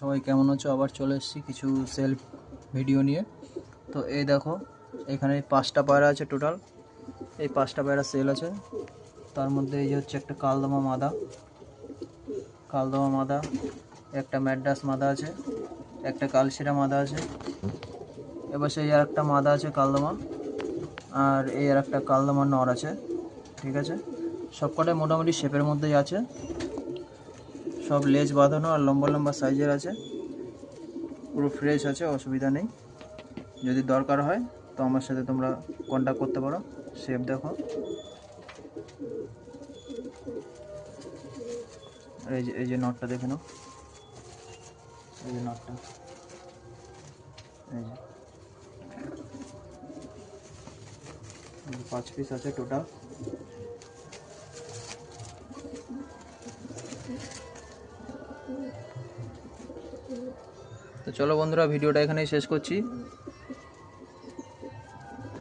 সবাই কেমন আছো? আবার চলে এসেছি কিছু সেলফ ভিডিও নিয়ে। তো এই দেখো, এখানে 5টা পায়রা আছে টোটাল। এই 5টা পায়রা সেল আছে। তার মধ্যে এই যে হচ্ছে একটা কালদমা মাদা, একটা ম্যাড্রাস মাদা আছে, একটা কালশিরা মাদা আছে, এবার সেই আর একটা মাদা আছে কালদমা, আর এই আর একটা কালদমা নর আছে। ঠিক আছে, সবকটাই মোটামুটি শেপের মধ্যেই আছে, সব লেজ বাঁধানো আর লম্বা লম্বা সাইজের আছে, পুরো ফ্রেশ আছে, অসুবিধা নেই। যদি দরকার হয় তো আমার সাথে তোমরা কন্ট্যাক্ট করতে পারো। শেপ দেখো, এই যে নটটা দেখে নাও, এই যে নটটা, এই যে 5 পিস আছে টোটাল। তো চলো বন্ধুরা, ভিডিওটা এখানেই শেষ করছি।